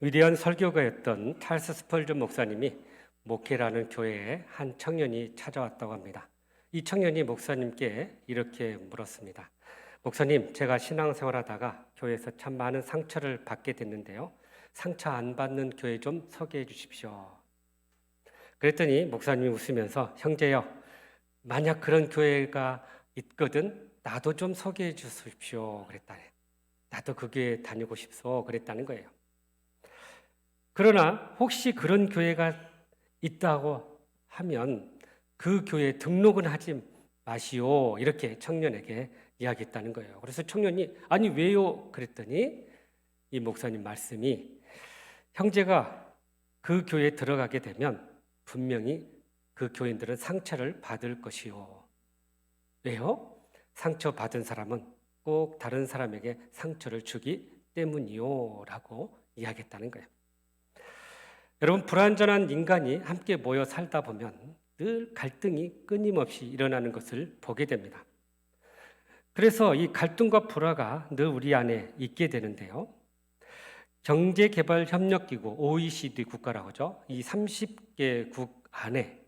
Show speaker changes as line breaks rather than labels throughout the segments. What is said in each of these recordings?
위대한 설교가였던 찰스 스펄전 목사님이 목회라는 교회에 한 청년이 찾아왔다고 합니다. 이 청년이 목사님께 이렇게 물었습니다. 목사님, 제가 신앙생활하다가 교회에서 참 많은 상처를 받게 됐는데요. 상처 안 받는 교회 좀 소개해 주십시오. 그랬더니 목사님이 웃으면서 형제요, 만약 그런 교회가 있거든 나도 좀 소개해 주십시오. 그랬다네. 나도 그 교회 다니고 싶소. 그랬다는 거예요. 그러나 혹시 그런 교회가 있다고 하면 그 교회에 등록은 하지 마시오. 이렇게 청년에게 이야기했다는 거예요. 그래서 청년이 아니 왜요? 그랬더니 이 목사님 말씀이 형제가 그 교회에 들어가게 되면 분명히 그 교인들은 상처를 받을 것이요. 왜요? 상처받은 사람은 꼭 다른 사람에게 상처를 주기 때문이요. 라고 이야기했다는 거예요. 여러분, 불완전한 인간이 함께 모여 살다 보면 늘 갈등이 끊임없이 일어나는 것을 보게 됩니다. 그래서 이 갈등과 불화가 늘 우리 안에 있게 되는데요. 경제개발협력기구 OECD 국가라고 하죠. 이 30개국 안에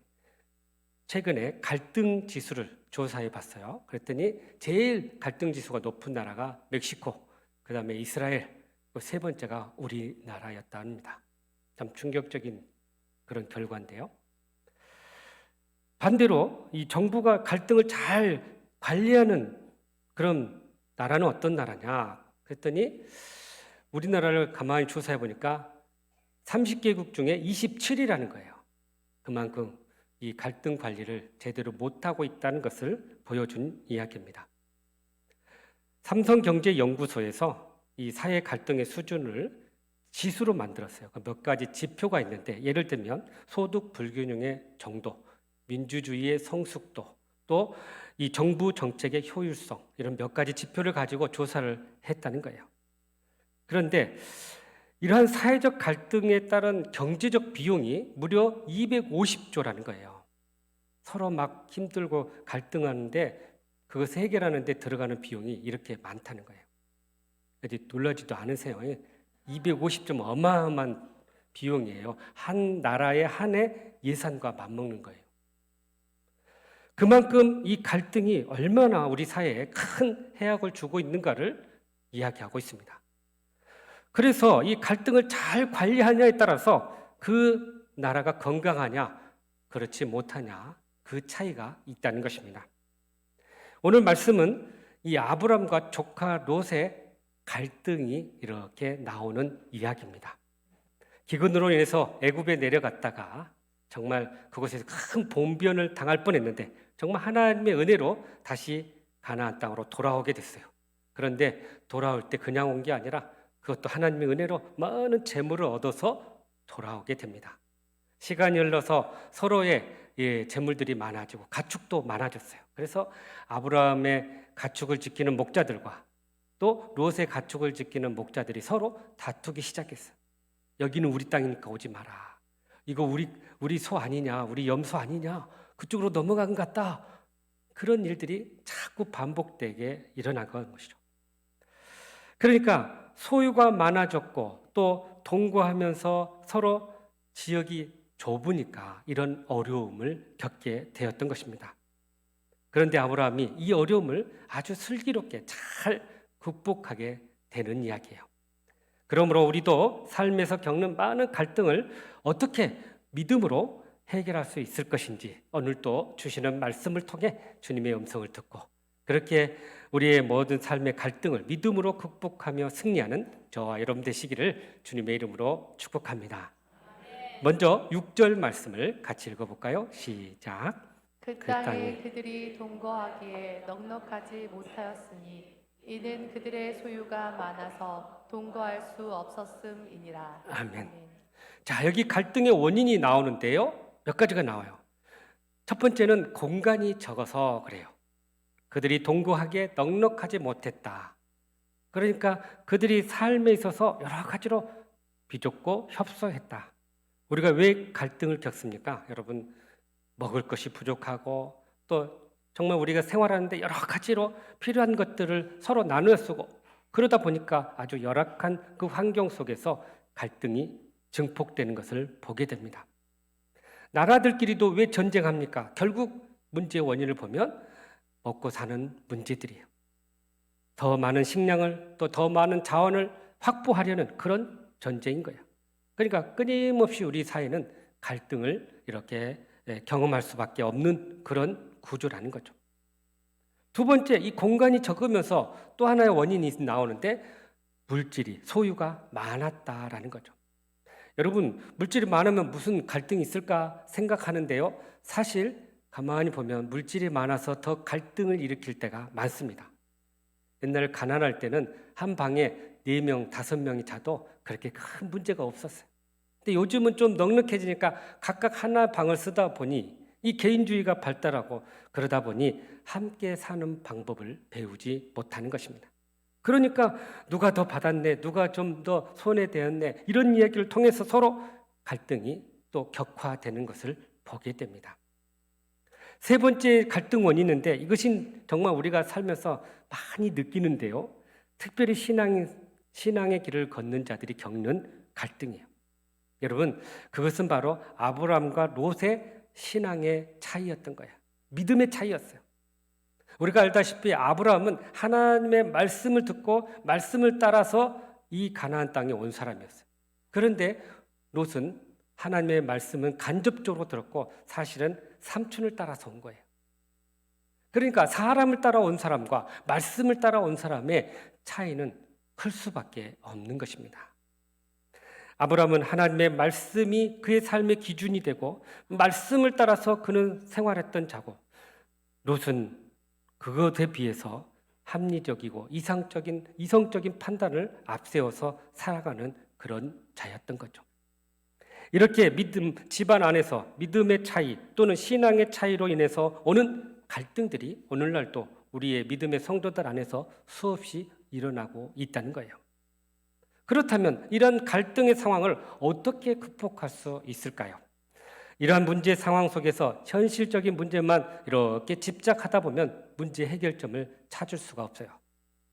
최근에 갈등 지수를 조사해 봤어요. 그랬더니 제일 갈등 지수가 높은 나라가 멕시코, 그 다음에 이스라엘, 세 번째가 우리나라였다 합니다. 참 충격적인 그런 결과인데요. 반대로 이 정부가 갈등을 잘 관리하는 그런 나라는 어떤 나라냐? 그랬더니 우리나라를 가만히 조사해 보니까 30개국 중에 27위라는 거예요. 그만큼 이 갈등 관리를 제대로 못하고 있다는 것을 보여준 이야기입니다. 삼성경제연구소에서 이 사회 갈등의 수준을 지수로 만들었어요. 몇 가지 지표가 있는데 예를 들면 소득 불균형의 정도, 민주주의의 성숙도, 또 이 정부 정책의 효율성 이런 몇 가지 지표를 가지고 조사를 했다는 거예요. 그런데 이러한 사회적 갈등에 따른 경제적 비용이 무려 250조라는 거예요. 서로 막 힘들고 갈등하는데 그것을 해결하는 데 들어가는 비용이 이렇게 많다는 거예요. 놀라지도 않으세요. 250조 어마어마한 비용이에요. 한 나라의 한 해 예산과 맞먹는 거예요. 그만큼 이 갈등이 얼마나 우리 사회에 큰 해악을 주고 있는가를 이야기하고 있습니다. 그래서 이 갈등을 잘 관리하냐에 따라서 그 나라가 건강하냐, 그렇지 못하냐, 그 차이가 있다는 것입니다. 오늘 말씀은 이 아브람과 조카 롯의 갈등이 이렇게 나오는 이야기입니다. 기근으로 인해서 애굽에 내려갔다가 정말 그곳에서 큰 봉변을 당할 뻔했는데 정말 하나님의 은혜로 다시 가나안 땅으로 돌아오게 됐어요. 그런데 돌아올 때 그냥 온 게 아니라 그것도 하나님의 은혜로 많은 재물을 얻어서 돌아오게 됩니다. 시간이 흘러서 서로의 재물들이 많아지고 가축도 많아졌어요. 그래서 아브라함의 가축을 지키는 목자들과 또 롯의 가축을 지키는 목자들이 서로 다투기 시작했어요. 여기는 우리 땅이니까 오지 마라. 이거 우리 소 아니냐, 우리 염소 아니냐, 그쪽으로 넘어간 것 같다. 그런 일들이 자꾸 반복되게 일어나는 것이죠. 그러니까 소유가 많아졌고 또 동거하면서 서로 지역이 좁으니까 이런 어려움을 겪게 되었던 것입니다. 그런데 아브라함이 이 어려움을 아주 슬기롭게 잘 극복하게 되는 이야기예요. 그러므로 우리도 삶에서 겪는 많은 갈등을 어떻게 믿음으로 해결할 수 있을 것인지 오늘도 주시는 말씀을 통해 주님의 음성을 듣고 그렇게 우리의 모든 삶의 갈등을 믿음으로 극복하며 승리하는 저와 여러분 되시기를 주님의 이름으로 축복합니다. 먼저 6절 말씀을 같이 읽어볼까요? 시작.
그 땅에 그들이 동거하기에 넉넉하지 못하였으니 이는 그들의 소유가 많아서 동거할 수 없었음이니라.
아멘. 자, 여기 갈등의 원인이 나오는데요. 몇 가지가 나와요. 첫 번째는 공간이 적어서 그래요. 그들이 동거하기에 넉넉하지 못했다. 그러니까 그들이 삶에 있어서 여러 가지로 비좁고 협소했다. 우리가 왜 갈등을 겪습니까? 여러분, 먹을 것이 부족하고 또 정말 우리가 생활하는데 여러 가지로 필요한 것들을 서로 나누어 쓰고 그러다 보니까 아주 열악한 그 환경 속에서 갈등이 증폭되는 것을 보게 됩니다. 나라들끼리도 왜 전쟁합니까? 결국 문제의 원인을 보면 먹고 사는 문제들이에요. 더 많은 식량을 또 더 많은 자원을 확보하려는 그런 전쟁인 거예요. 그러니까 끊임없이 우리 사회는 갈등을 이렇게 경험할 수밖에 없는 그런 구조라는 거죠. 두 번째, 이 공간이 적으면서 또 하나의 원인이 나오는데 물질이 소유가 많았다라는 거죠. 여러분, 물질이 많으면 무슨 갈등이 있을까 생각하는데요. 사실 가만히 보면 물질이 많아서 더 갈등을 일으킬 때가 많습니다. 옛날 가난할 때는 한 방에 4명, 5명이 자도 그렇게 큰 문제가 없었어요. 근데 요즘은 좀 넉넉해지니까 각각 하나 방을 쓰다 보니 이 개인주의가 발달하고 그러다 보니 함께 사는 방법을 배우지 못하는 것입니다. 그러니까 누가 더 받았네, 누가 좀 더 손해되었네, 이런 이야기를 통해서 서로 갈등이 또 격화되는 것을 보게 됩니다. 세 번째 갈등 원인인데 이것이 정말 우리가 살면서 많이 느끼는데요. 특별히 신앙의 길을 걷는 자들이 겪는 갈등이에요. 여러분, 그것은 바로 아브라함과 롯의 신앙의 차이였던 거예요. 믿음의 차이였어요. 우리가 알다시피 아브라함은 하나님의 말씀을 듣고 말씀을 따라서 이 가나안 땅에 온 사람이었어요. 그런데 롯은 하나님의 말씀은 간접적으로 들었고 사실은 삼촌을 따라서 온 거예요. 그러니까 사람을 따라온 사람과 말씀을 따라온 사람의 차이는 클 수밖에 없는 것입니다. 아브라함은 하나님의 말씀이 그의 삶의 기준이 되고 말씀을 따라서 그는 생활했던 자고, 롯은 그것에 비해서 합리적이고 이성적인 판단을 앞세워서 살아가는 그런 자였던 거죠. 이렇게 집안 안에서 믿음의 차이 또는 신앙의 차이로 인해서 오는 갈등들이 오늘날도 우리의 믿음의 성도들 안에서 수없이 일어나고 있다는 거예요. 그렇다면 이런 갈등의 상황을 어떻게 극복할 수 있을까요? 이러한 문제 상황 속에서 현실적인 문제만 이렇게 집착하다 보면 문제 해결점을 찾을 수가 없어요.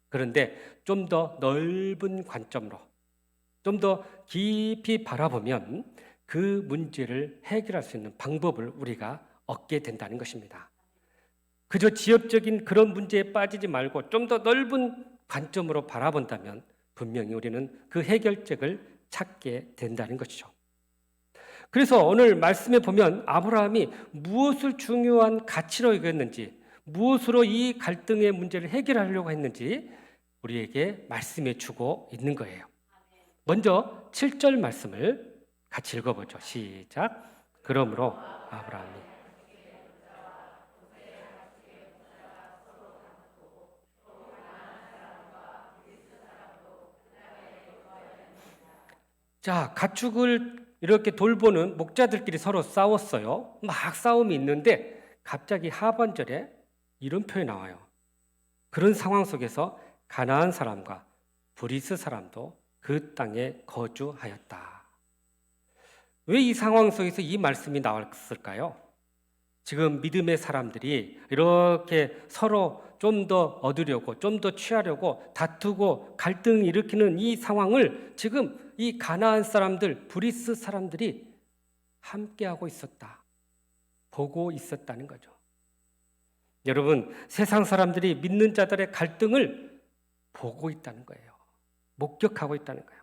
그런데 좀 더 넓은 관점으로 좀 더 깊이 바라보면 그 문제를 해결할 수 있는 방법을 우리가 얻게 된다는 것입니다. 그저 지엽적인 그런 문제에 빠지지 말고 좀 더 넓은 관점으로 바라본다면 분명히 우리는 그 해결책을 찾게 된다는 것이죠. 그래서 오늘 말씀에 보면 아브라함이 무엇을 중요한 가치로 여겼는지, 무엇으로 이 갈등의 문제를 해결하려고 했는지 우리에게 말씀해 주고 있는 거예요. 먼저 7절 말씀을 같이 읽어보죠. 시작. 그러므로 아브라함이 가축을 이렇게 돌보는 목자들끼리 서로 싸웠어요. 막 싸움이 있는데 갑자기 하반절에 이런 표현이 나와요. 그런 상황 속에서 가나안 사람과 브리스 사람도 그 땅에 거주하였다. 왜 이 상황 속에서 이 말씀이 나왔을까요? 지금 믿음의 사람들이 이렇게 서로 좀 더 얻으려고, 좀 더 취하려고 다투고 갈등을 일으키는 이 상황을 지금 이 가나안 사람들, 브리스 사람들이 함께하고 있었다. 보고 있었다는 거죠. 여러분, 세상 사람들이 믿는 자들의 갈등을 보고 있다는 거예요. 목격하고 있다는 거예요.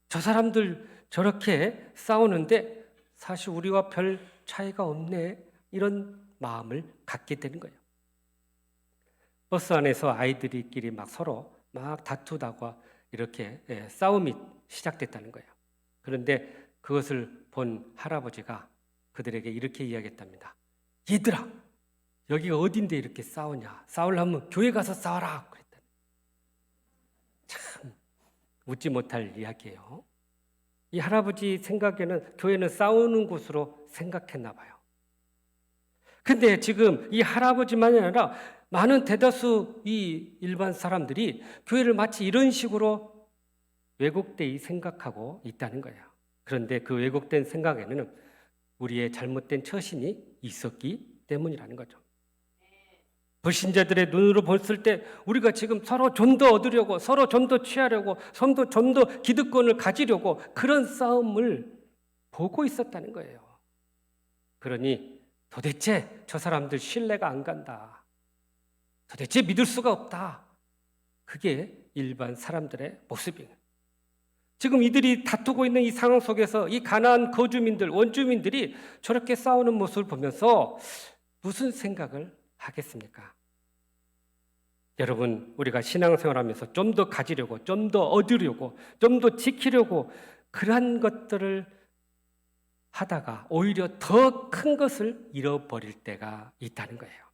저 사람들 저렇게 싸우는데 사실 우리와 별 차이가 없네, 이런 마음을 갖게 되는 거예요. 버스 안에서 아이들끼리 막 서로 막 다투다가 이렇게 싸움이 시작됐다는 거예요. 그런데 그것을 본 할아버지가 그들에게 이렇게 이야기했답니다. 얘들아, 여기가 어딘데 이렇게 싸우냐? 싸우려면 교회 가서 싸워라. 그랬더니 참 웃지 못할 이야기예요. 이 할아버지 생각에는 교회는 싸우는 곳으로 생각했나 봐요. 근데 지금 이 할아버지만이 아니라 많은 대다수 이 일반 사람들이 교회를 마치 이런 식으로 왜곡되이 생각하고 있다는 거예요. 그런데 그 왜곡된 생각에는 우리의 잘못된 처신이 있었기 때문이라는 거죠. 불신자들의 눈으로 봤을 때 우리가 지금 서로 좀 더 얻으려고, 서로 좀 더 취하려고, 좀 더 기득권을 가지려고 그런 싸움을 보고 있었다는 거예요. 그러니 도대체 저 사람들 신뢰가 안 간다. 도대체 믿을 수가 없다. 그게 일반 사람들의 모습이에요. 지금 이들이 다투고 있는 이 상황 속에서 이 가나안 거주민들, 원주민들이 저렇게 싸우는 모습을 보면서 무슨 생각을 하겠습니까? 여러분, 우리가 신앙생활하면서 좀 더 가지려고, 좀 더 얻으려고, 좀 더 지키려고 그러한 것들을 하다가 오히려 더 큰 것을 잃어버릴 때가 있다는 거예요.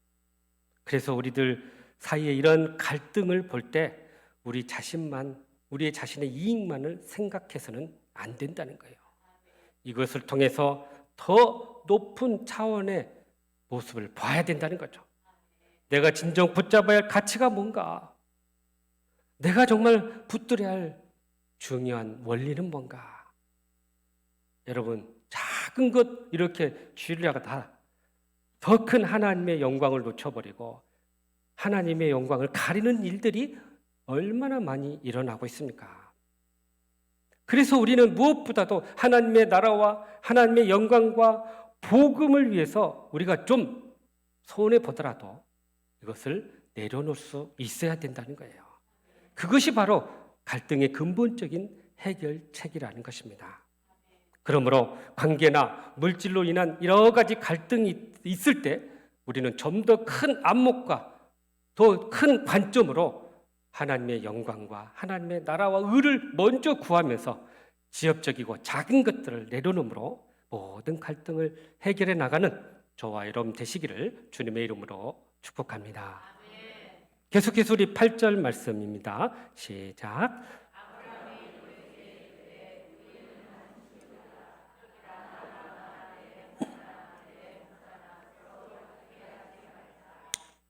그래서 우리들 사이에 이런 갈등을 볼 때 우리 자신만, 우리의 자신의 이익만을 생각해서는 안 된다는 거예요. 이것을 통해서 더 높은 차원의 모습을 봐야 된다는 거죠. 내가 진정 붙잡아야 할 가치가 뭔가? 내가 정말 붙들어야 할 중요한 원리는 뭔가? 여러분, 작은 것 이렇게 쥐려다가 더 큰 하나님의 영광을 놓쳐버리고 하나님의 영광을 가리는 일들이 얼마나 많이 일어나고 있습니까? 그래서 우리는 무엇보다도 하나님의 나라와 하나님의 영광과 복음을 위해서 우리가 좀 손해보더라도 이것을 내려놓을 수 있어야 된다는 거예요. 그것이 바로 갈등의 근본적인 해결책이라는 것입니다. 그러므로 관계나 물질로 인한 여러 가지 갈등이 있을 때 우리는 좀 더 큰 안목과 더 큰 관점으로 하나님의 영광과 하나님의 나라와 의를 먼저 구하면서 지엽적이고 작은 것들을 내려놓음으로 모든 갈등을 해결해 나가는 저와 여러분 되시기를 주님의 이름으로 축복합니다. 계속해서 우리 8절 말씀입니다. 시작.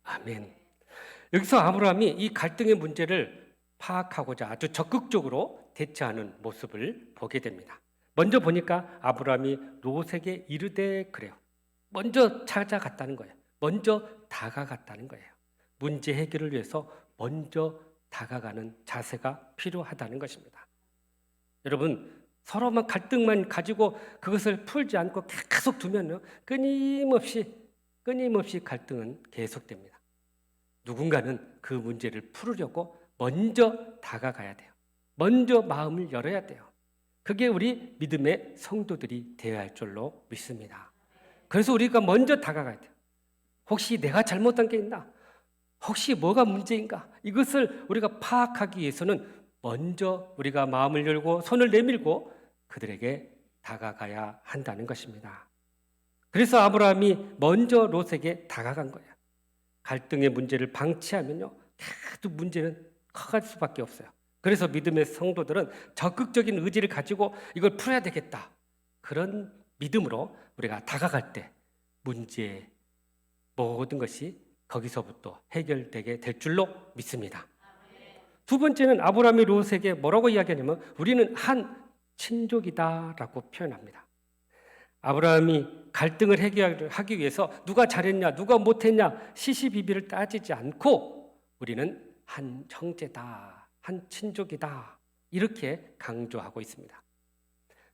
아멘. 여기서 아브라함이 이 갈등의 문제를 파악하고자 아주 적극적으로 대처하는 모습을 보게 됩니다. 먼저 보니까 아브라함이 롯에게 이르되 그래요. 먼저 찾아갔다는 거예요. 먼저 다가갔다는 거예요. 문제 해결을 위해서 먼저 다가가는 자세가 필요하다는 것입니다. 여러분, 서로만 갈등만 가지고 그것을 풀지 않고 계속 두면요, 끊임없이 갈등은 계속됩니다. 누군가는 그 문제를 풀으려고 먼저 다가가야 돼요. 먼저 마음을 열어야 돼요. 그게 우리 믿음의 성도들이 되어야 할 줄로 믿습니다. 그래서 우리가 먼저 다가가야 돼요. 혹시 내가 잘못한 게 있나? 혹시 뭐가 문제인가? 이것을 우리가 파악하기 위해서는 먼저 우리가 마음을 열고 손을 내밀고 그들에게 다가가야 한다는 것입니다. 그래서 아브라함이 먼저 롯에게 다가간 거예요. 갈등의 문제를 방치하면요, 계속 문제는 커갈 수밖에 없어요. 그래서 믿음의 성도들은 적극적인 의지를 가지고 이걸 풀어야 되겠다. 그런 믿음으로 우리가 다가갈 때 문제의 모든 것이 거기서부터 해결되게 될 줄로 믿습니다. 두 번째는 아브라함이 롯에게 뭐라고 이야기하냐면 우리는 한 친족이다라고 표현합니다. 아브라함이 갈등을 해결하기 위해서 누가 잘했냐, 누가 못했냐 시시비비를 따지지 않고 우리는 한 형제다, 한 친족이다 이렇게 강조하고 있습니다.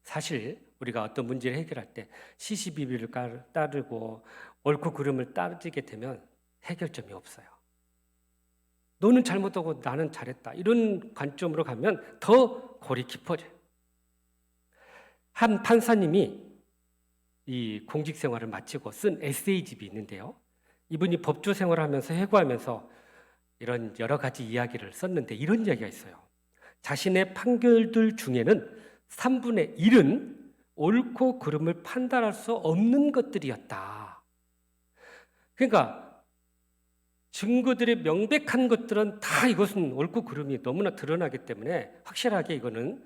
사실 우리가 어떤 문제를 해결할 때 시시비비를 따르고 옳고 그름을 따지게 되면 해결점이 없어요. 너는 잘못하고 나는 잘했다 이런 관점으로 가면 더 골이 깊어져요. 한 판사님이 이 공직 생활을 마치고 쓴 에세이집이 있는데요. 이분이 법조 생활을 하면서 해고하면서 이런 여러 가지 이야기를 썼는데 이런 이야기가 있어요. 자신의 판결들 중에는 3분의 1은 옳고 그름을 판단할 수 없는 것들이었다. 그러니까 증거들이 명백한 것들은 다 이것은 옳고 그름이 너무나 드러나기 때문에 확실하게 이거는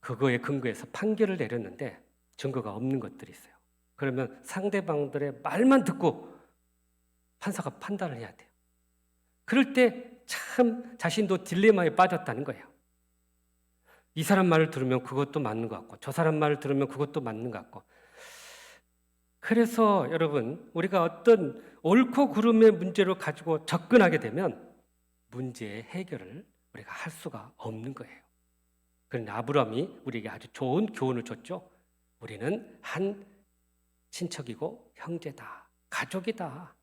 그거에 근거해서 판결을 내렸는데 증거가 없는 것들이 있어요. 그러면 상대방들의 말만 듣고 판사가 판단을 해야 돼요. 그럴 때 참 자신도 딜레마에 빠졌다는 거예요. 이 사람 말을 들으면 그것도 맞는 것 같고 저 사람 말을 들으면 그것도 맞는 것 같고 그래서 여러분, 우리가 어떤 옳고 그름의 문제로 가지고 접근하게 되면 문제의 해결을 우리가 할 수가 없는 거예요. 그런데 아브라함이 우리에게 아주 좋은 교훈을 줬죠. 우리는 한 친척이고 형제다, 가족이다.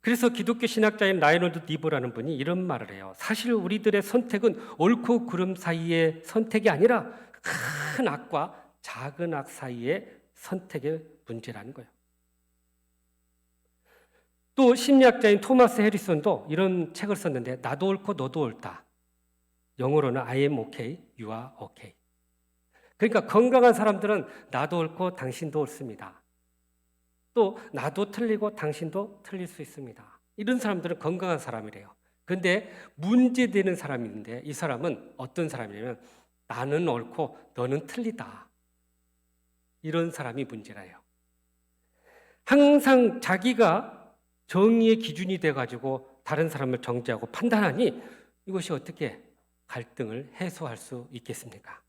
그래서 기독교 신학자인 라이너드 니보라는 분이 이런 말을 해요. 사실 우리들의 선택은 옳고 그름 사이의 선택이 아니라 큰 악과 작은 악 사이의 선택의 문제라는 거예요. 또 심리학자인 토마스 해리슨도 이런 책을 썼는데, 나도 옳고 너도 옳다. 영어로는 I am okay, you are okay. 그러니까 건강한 사람들은 나도 옳고 당신도 옳습니다. 또 나도 틀리고 당신도 틀릴 수 있습니다. 이런 사람들은 건강한 사람이래요. 그런데 문제되는 사람이 있는데, 이 사람은 어떤 사람이냐면 나는 옳고 너는 틀리다. 이런 사람이 문제라요. 항상 자기가 정의의 기준이 돼가지고 다른 사람을 정죄하고 판단하니 이것이 어떻게 갈등을 해소할 수 있겠습니까?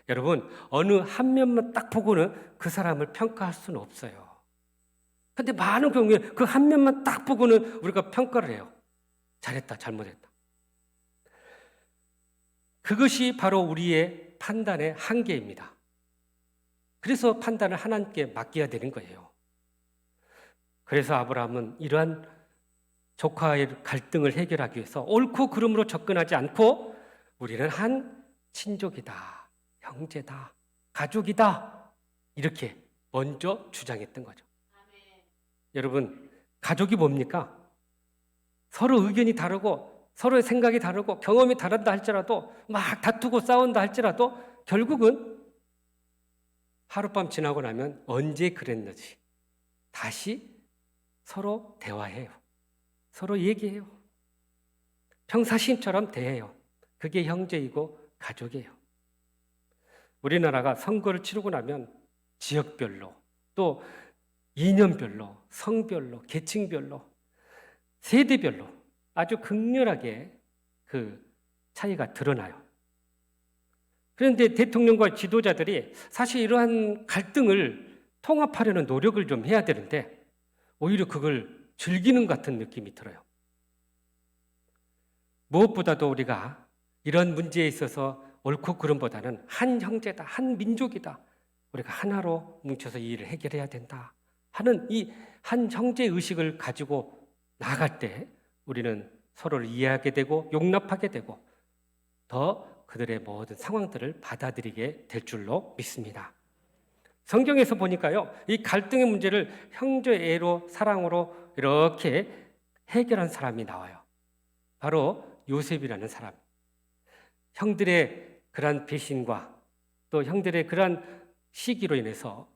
여러분, 어느 한 면만 딱 보고는 그 사람을 평가할 수는 없어요. 그런데 많은 경우에 그 한 면만 딱 보고는 우리가 평가를 해요. 잘했다, 잘못했다. 그것이 바로 우리의 판단의 한계입니다. 그래서 판단을 하나님께 맡겨야 되는 거예요. 그래서 아브라함은 이러한 조카의 갈등을 해결하기 위해서 옳고 그름으로 접근하지 않고 우리는 한 친족이다, 형제다, 가족이다, 이렇게 먼저 주장했던 거죠. 여러분, 가족이 뭡니까? 서로 의견이 다르고 서로의 생각이 다르고 경험이 다른다 할지라도 막 다투고 싸운다 할지라도 결국은 하룻밤 지나고 나면 언제 그랬는지 다시 서로 대화해요. 서로 얘기해요. 평사심처럼 대해요. 그게 형제이고 가족이에요. 우리나라가 선거를 치르고 나면 지역별로, 또 이념별로, 성별로, 계층별로, 세대별로 아주 극렬하게 그 차이가 드러나요. 그런데 대통령과 지도자들이 사실 이러한 갈등을 통합하려는 노력을 좀 해야 되는데 오히려 그걸 즐기는 것 같은 느낌이 들어요. 무엇보다도 우리가 이런 문제에 있어서 옳고 그름보다는 한 형제다, 한 민족이다, 우리가 하나로 뭉쳐서 이 일을 해결해야 된다 하는 이 한 형제 의식을 가지고 나아갈 때 우리는 서로를 이해하게 되고 용납하게 되고 더 그들의 모든 상황들을 받아들이게 될 줄로 믿습니다. 성경에서 보니까요, 이 갈등의 문제를 형제애로 사랑으로 이렇게 해결한 사람이 나와요. 바로 요셉이라는 사람. 형들의 그러한 배신과 또 형들의 그러한 시기로 인해서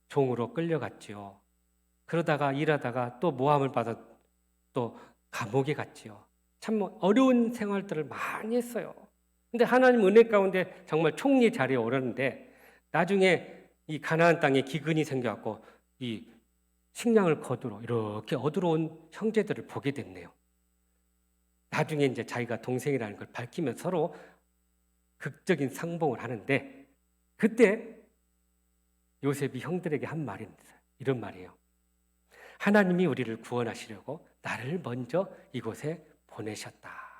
종으로 끌려갔지요. 그러다가 일하다가 또 모함을 받아 또 감옥에 갔지요. 참 어려운 생활들을 많이 했어요. 근데 하나님 은혜 가운데 정말 총리 자리에 오르는데 나중에 이 가나안 땅에 기근이 생겨갖고 이 식량을 거두러 이렇게 얻으러 온 형제들을 보게 됐네요. 나중에 이제 자기가 동생이라는 걸 밝히면 서로 극적인 상봉을 하는데 그때 요셉이 형들에게 한 말이 있어요. 이런 말이에요. 하나님이 우리를 구원하시려고 나를 먼저 이곳에 보내셨다.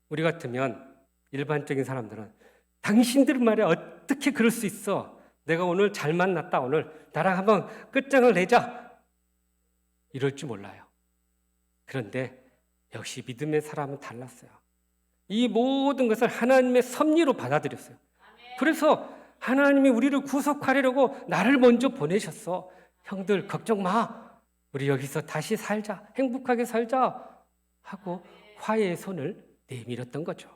우리 같으면 일반적인 사람들은 당신들 말에 어떻게 그럴 수 있어? 내가 오늘 잘 만났다. 오늘 나랑 한번 끝장을 내자. 이럴 줄 몰라요. 그런데 역시 믿음의 사람은 달랐어요. 이 모든 것을 하나님의 섭리로 받아들였어요. 그래서 하나님이 우리를 구속하려고 나를 먼저 보내셨어. 형들 걱정 마. 우리 여기서 다시 살자. 행복하게 살자. 하고 화해의 손을 내밀었던 거죠.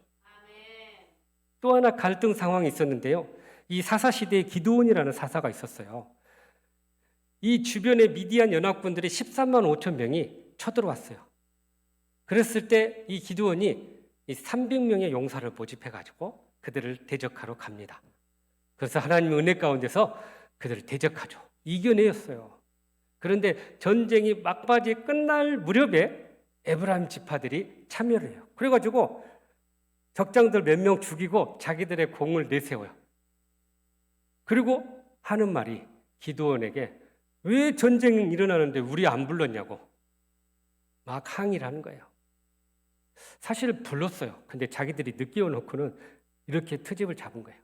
또 하나 갈등 상황이 있었는데요. 이 사사시대에 기드온이라는 사사가 있었어요. 이 주변에 미디안 연합군들이 13만 5천 명이 쳐들어왔어요. 그랬을 때 이 기드온이 이 300명의 용사를 모집해가지고 그들을 대적하러 갑니다. 그래서 하나님의 은혜 가운데서 그들을 대적하죠. 이겨내었어요. 그런데 전쟁이 막바지에 끝날 무렵에 에브라임 지파들이 참여를 해요. 그래가지고 적장들 몇 명 죽이고 자기들의 공을 내세워요. 그리고 하는 말이 기드온에게 왜 전쟁이 일어나는데 우리 안 불렀냐고 막 항의를 하는 거예요. 사실 불렀어요. 근데 자기들이 늦게 오놓고는 이렇게 트집을 잡은 거예요.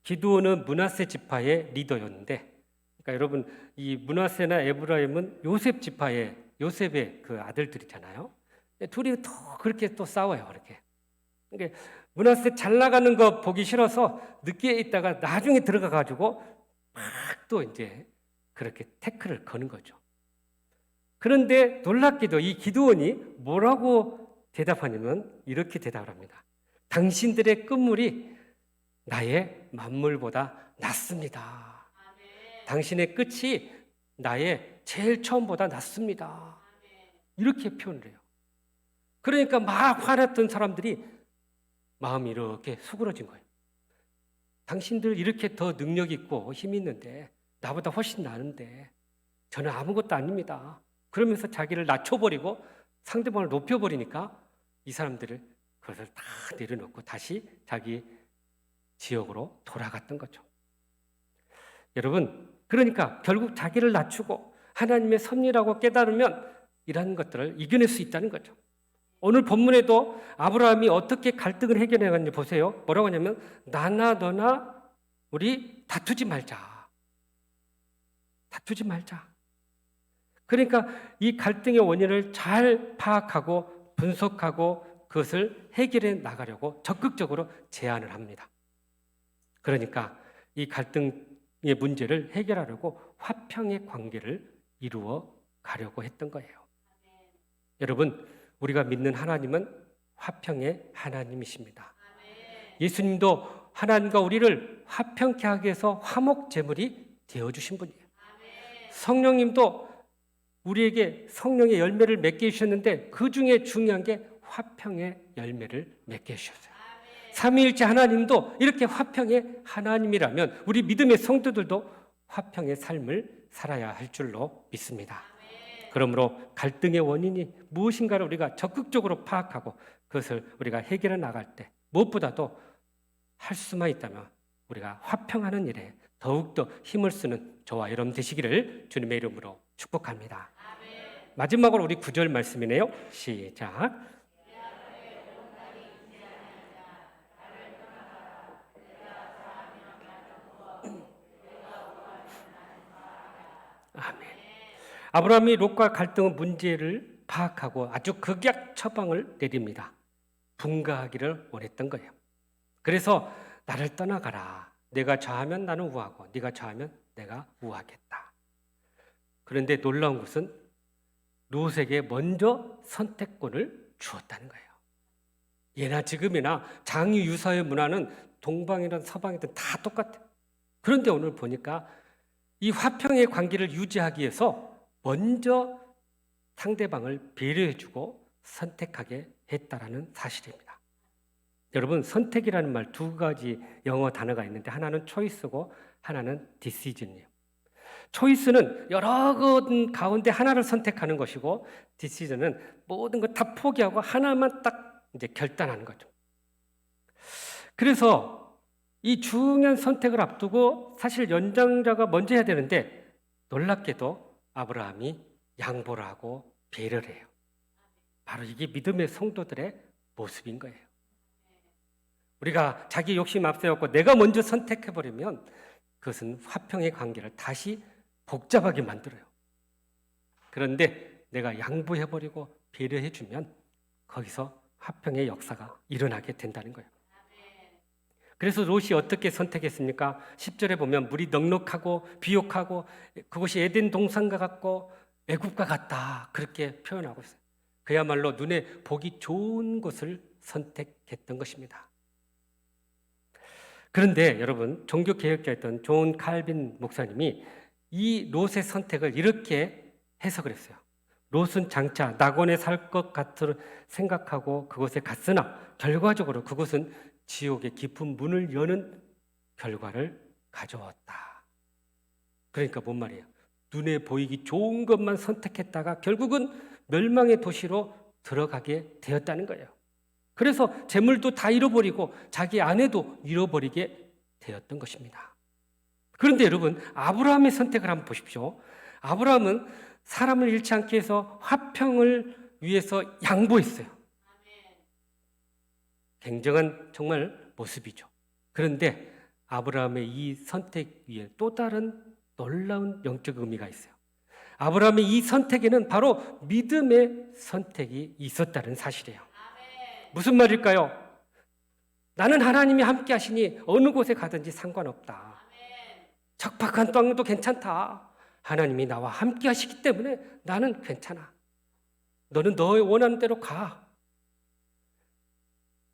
기드온은 므낫세 지파의 리더였는데, 그러니까 여러분 이 므낫세나 에브라임은 요셉 지파의 요셉의 그 아들들이잖아요. 둘이 또 그렇게 또 싸워요. 그렇게. 그러니까 므낫세 잘 나가는 거 보기 싫어서 늦게 있다가 나중에 들어가 가지고 막 또 이제 그렇게 태클을 거는 거죠. 그런데 놀랍게도 이 기드온이 뭐라고 대답하냐면 이렇게 대답을 합니다. 당신들의 끝물이 나의 만물보다 낫습니다. 당신의 끝이 나의 제일 처음보다 낫습니다. 이렇게 표현을 해요. 그러니까 막 화났던 사람들이 마음이 이렇게 수그러진 거예요. 당신들 이렇게 더 능력 있고 힘 있는데 나보다 훨씬 나은데 저는 아무것도 아닙니다. 그러면서 자기를 낮춰버리고 상대방을 높여버리니까 이 사람들을 그것을 다 내려놓고 다시 자기 지역으로 돌아갔던 거죠. 여러분, 그러니까 결국 자기를 낮추고 하나님의 섭리라고 깨달으면 이러한 것들을 이겨낼 수 있다는 거죠. 오늘 본문에도 아브라함이 어떻게 갈등을 해결해갔는지 보세요. 뭐라고 하냐면 나나 너나 우리 다투지 말자. 다투지 말자. 그러니까 이 갈등의 원인을 잘 파악하고 분석하고 그것을 해결해 나가려고 적극적으로 제안을 합니다. 그러니까 이 갈등의 문제를 해결하려고 화평의 관계를 이루어 가려고 했던 거예요. 여러분, 우리가 믿는 하나님은 화평의 하나님이십니다. 예수님도 하나님과 우리를 화평케 하기 위해서 화목제물이 되어주신 분이에요. 성령님도 우리에게 성령의 열매를 맺게 해주셨는데 그 중에 중요한 게 화평의 열매를 맺게 해주셨어요. 삼위일체 하나님도 이렇게 화평의 하나님이라면 우리 믿음의 성도들도 화평의 삶을 살아야 할 줄로 믿습니다. 그러므로 갈등의 원인이 무엇인가를 우리가 적극적으로 파악하고 그것을 우리가 해결해 나갈 때 무엇보다도 할 수만 있다면 우리가 화평하는 일에 더욱더 힘을 쓰는 저와 여러분 되시기를 주님의 이름으로 축복합니다. 마지막으로 우리 9절 말씀이네요. 시작. 아멘. 아브라함이 롯과 갈등의 문제를 파악하고 아주 극약 처방을 내립니다. 분가하기를 원했던 거예요. 그래서 나를 떠나가라. 내가 좌하면 나는 우하고 네가 좌하면 내가 우하겠다. 그런데 놀라운 것은 롯에게 먼저 선택권을 주었다는 거예요. 예나 지금이나 장유 유사의 문화는 동방이든 서방이든 다 똑같아요. 그런데 오늘 보니까 이 화평의 관계를 유지하기 위해서 먼저 상대방을 배려해주고 선택하게 했다라는 사실입니다. 여러분, 선택이라는 말 두 가지 영어 단어가 있는데 하나는 choice고 하나는 decision이에요. 초이스는 여러 것 가운데 하나를 선택하는 것이고 디시전은 모든 것 다 포기하고 하나만 딱 이제 결단하는 거죠. 그래서 이 중요한 선택을 앞두고 사실 연장자가 먼저 해야 되는데 놀랍게도 아브라함이 양보를 하고 배려를 해요. 바로 이게 믿음의 성도들의 모습인 거예요. 우리가 자기 욕심 앞세웠고 내가 먼저 선택해버리면 그것은 화평의 관계를 다시 복잡하게 만들어요. 그런데 내가 양보해버리고 배려해주면 거기서 화평의 역사가 일어나게 된다는 거예요. 그래서 롯이 어떻게 선택했습니까? 10절에 보면 물이 넉넉하고 비옥하고 그곳이 에덴 동산과 같고 애굽과 같다 그렇게 표현하고 있어요. 그야말로 눈에 보기 좋은 곳을 선택했던 것입니다. 그런데 여러분, 종교개혁자였던 존 칼빈 목사님이 이 롯의 선택을 이렇게 해석을 했어요. 롯은 장차 낙원에 살 것 같을 생각하고 그곳에 갔으나 결과적으로 그곳은 지옥의 깊은 문을 여는 결과를 가져왔다. 그러니까 뭔 말이에요? 눈에 보이기 좋은 것만 선택했다가 결국은 멸망의 도시로 들어가게 되었다는 거예요. 그래서 재물도 다 잃어버리고 자기 아내도 잃어버리게 되었던 것입니다. 그런데 여러분, 아브라함의 선택을 한번 보십시오. 아브라함은 사람을 잃지 않기 위해서 화평을 위해서 양보했어요. 굉장한 정말 모습이죠. 그런데 아브라함의 이 선택 위에 또 다른 놀라운 영적 의미가 있어요. 아브라함의 이 선택에는 바로 믿음의 선택이 있었다는 사실이에요. 무슨 말일까요? 나는 하나님이 함께 하시니 어느 곳에 가든지 상관없다. 척박한 땅도 괜찮다. 하나님이 나와 함께 하시기 때문에 나는 괜찮아. 너는 너의 원하는 대로 가.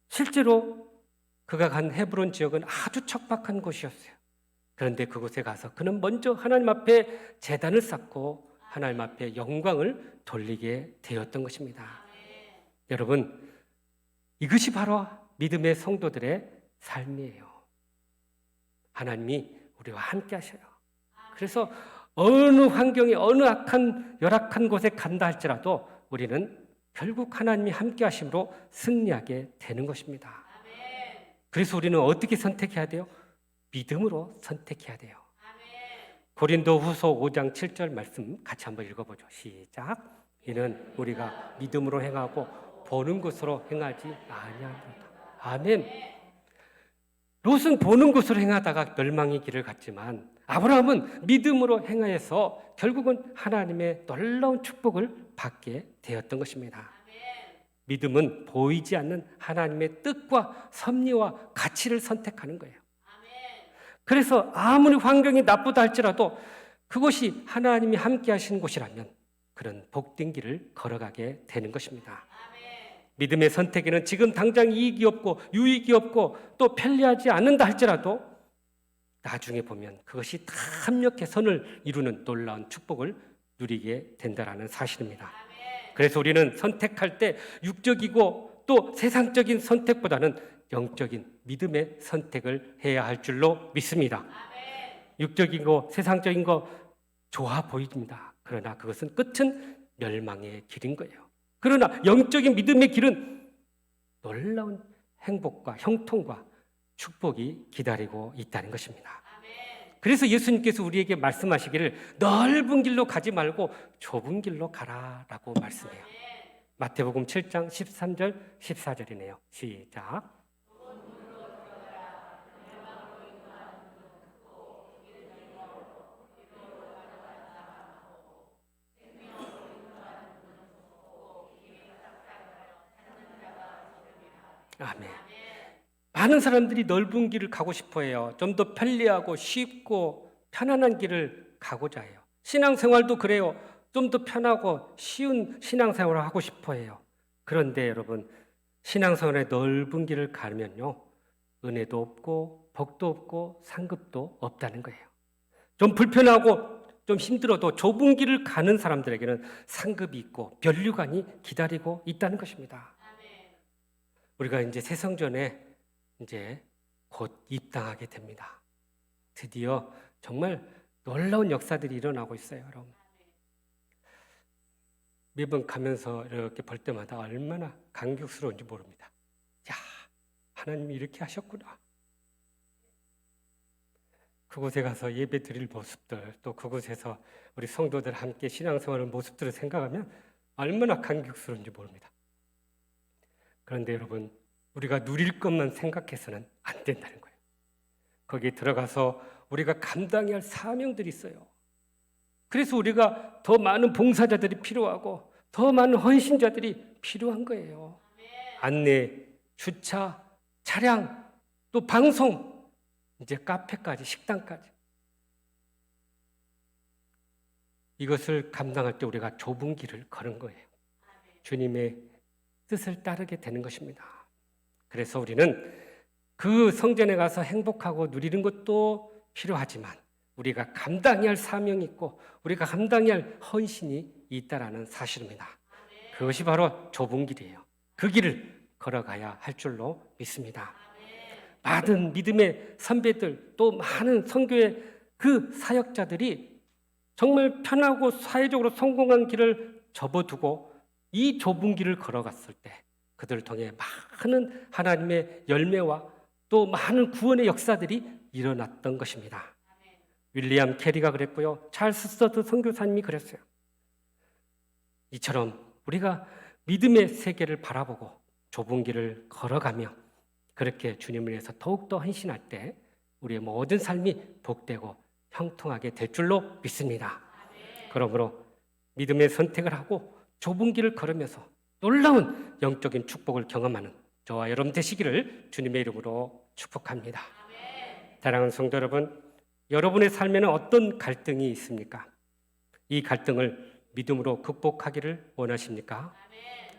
실제로 그가 간 헤브론 지역은 아주 척박한 곳이었어요. 그런데 그곳에 가서 그는 먼저 하나님 앞에 제단을 쌓고 하나님 앞에 영광을 돌리게 되었던 것입니다. 여러분, 이것이 바로 믿음의 성도들의 삶이에요. 하나님이 우리와 함께 하셔요. 그래서 어느 환경에 어느 열악한 곳에 간다 할지라도 우리는 결국 하나님이 함께 하심으로 승리하게 되는 것입니다. 그래서 우리는 어떻게 선택해야 돼요? 믿음으로 선택해야 돼요. 고린도후서 5장 7절 말씀 같이 한번 읽어보죠. 시작. 이는 우리가 믿음으로 행하고 보는 것으로 행하지 아니하노라. 아멘. 롯은 보는 것으로 행하다가 멸망의 길을 갔지만 아브라함은 믿음으로 행하여서 결국은 하나님의 놀라운 축복을 받게 되었던 것입니다. 믿음은 보이지 않는 하나님의 뜻과 섭리와 가치를 선택하는 거예요. 그래서 아무리 환경이 나쁘다 할지라도 그것이 하나님이 함께 하시는 곳이라면 그런 복된 길을 걸어가게 되는 것입니다. 믿음의 선택에는 지금 당장 이익이 없고 유익이 없고 또 편리하지 않는다 할지라도 나중에 보면 그것이 다 합력해 선을 이루는 놀라운 축복을 누리게 된다는 사실입니다. 그래서 우리는 선택할 때 육적이고 또 세상적인 선택보다는 영적인 믿음의 선택을 해야 할 줄로 믿습니다. 육적인 거, 세상적인 거 좋아 보입니다. 그러나 그것은 끝은 멸망의 길인 거예요. 그러나 영적인 믿음의 길은 놀라운 행복과 형통과 축복이 기다리고 있다는 것입니다. 그래서 예수님께서 우리에게 말씀하시기를 넓은 길로 가지 말고 좁은 길로 가라라고 말씀해요. 마태복음 7장 13절 14절이네요. 시작. 아멘. 많은 사람들이 넓은 길을 가고 싶어 해요. 좀 더 편리하고 쉽고 편안한 길을 가고자 해요. 신앙생활도 그래요. 좀 더 편하고 쉬운 신앙생활을 하고 싶어 해요. 그런데 여러분, 신앙생활의 넓은 길을 가면요, 은혜도 없고 복도 없고 상급도 없다는 거예요. 좀 불편하고 좀 힘들어도 좁은 길을 가는 사람들에게는 상급이 있고 면류관이 기다리고 있다는 것입니다. 우리가 이제 새성전에 이제 곧 입당하게 됩니다. 드디어 정말 놀라운 역사들이 일어나고 있어요, 여러분. 매번 가면서 이렇게 볼 때마다 얼마나 감격스러운지 모릅니다. 야, 하나님이 이렇게 하셨구나. 그곳에 가서 예배 드릴 모습들, 또 그곳에서 우리 성도들 함께 신앙생활의 모습들을 생각하면 얼마나 감격스러운지 모릅니다. 그런데 여러분, 우리가 누릴 것만 생각해서는 안 된다는 거예요. 거기에 들어가서 우리가 감당해야 할 사명들이 있어요. 그래서 우리가 더 많은 봉사자들이 필요하고 더 많은 헌신자들이 필요한 거예요. 안내, 주차, 차량, 또 방송, 이제 카페까지, 식당까지. 이것을 감당할 때 우리가 좁은 길을 걸은 거예요. 주님의 뜻을 따르게 되는 것입니다. 그래서 우리는 그 성전에 가서 행복하고 누리는 것도 필요하지만 우리가 감당해야 할 사명이 있고 우리가 감당해야 할 헌신이 있다라는 사실입니다. 그것이 바로 좁은 길이에요. 그 길을 걸어가야 할 줄로 믿습니다. 많은 믿음의 선배들 또 많은 선교의 그 사역자들이 정말 편하고 사회적으로 성공한 길을 접어두고 이 좁은 길을 걸어갔을 때 그들을 통해 많은 하나님의 열매와 또 많은 구원의 역사들이 일어났던 것입니다. 윌리엄 캐리가 그랬고요. 찰스 서드 선교사님이 그랬어요. 이처럼 우리가 믿음의 세계를 바라보고 좁은 길을 걸어가며 그렇게 주님을 위해서 더욱더 헌신할 때 우리의 모든 삶이 복되고 형통하게 될 줄로 믿습니다. 그러므로 믿음의 선택을 하고 좁은 길을 걸으면서 놀라운 영적인 축복을 경험하는 저와 여러분 되시기를 주님의 이름으로 축복합니다. 사랑하는 성도 여러분, 여러분의 삶에는 어떤 갈등이 있습니까? 이 갈등을 믿음으로 극복하기를 원하십니까?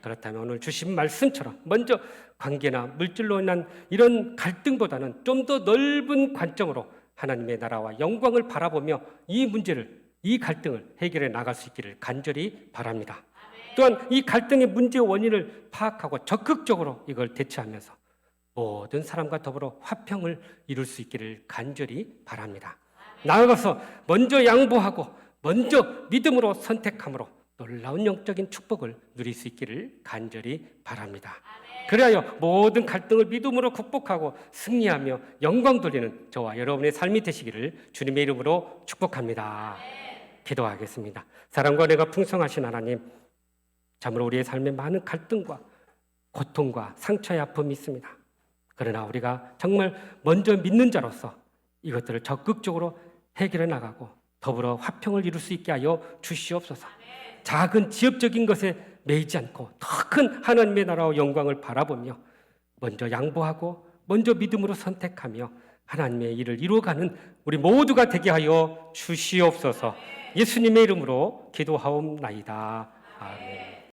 그렇다면 오늘 주신 말씀처럼 먼저 관계나 물질로 인한 이런 갈등보다는 좀 더 넓은 관점으로 하나님의 나라와 영광을 바라보며 이 문제를, 이 갈등을 해결해 나갈 수 있기를 간절히 바랍니다. 또한 이 갈등의 문제의 원인을 파악하고 적극적으로 이걸 대처하면서 모든 사람과 더불어 화평을 이룰 수 있기를 간절히 바랍니다. 나아가서 먼저 양보하고 먼저 믿음으로 선택함으로 놀라운 영적인 축복을 누릴 수 있기를 간절히 바랍니다. 그리하여 모든 갈등을 믿음으로 극복하고 승리하며 영광 돌리는 저와 여러분의 삶이 되시기를 주님의 이름으로 축복합니다. 기도하겠습니다. 사랑과 은혜가 풍성하신 하나님, 참으로 우리의 삶에 많은 갈등과 고통과 상처의 아픔이 있습니다. 그러나 우리가 정말 먼저 믿는 자로서 이것들을 적극적으로 해결해 나가고 더불어 화평을 이룰 수 있게 하여 주시옵소서. 작은 지엽적인 것에 매이지 않고 더 큰 하나님의 나라와 영광을 바라보며 먼저 양보하고 먼저 믿음으로 선택하며 하나님의 일을 이루어가는 우리 모두가 되게 하여 주시옵소서. 예수님의 이름으로 기도하옵나이다. 아멘.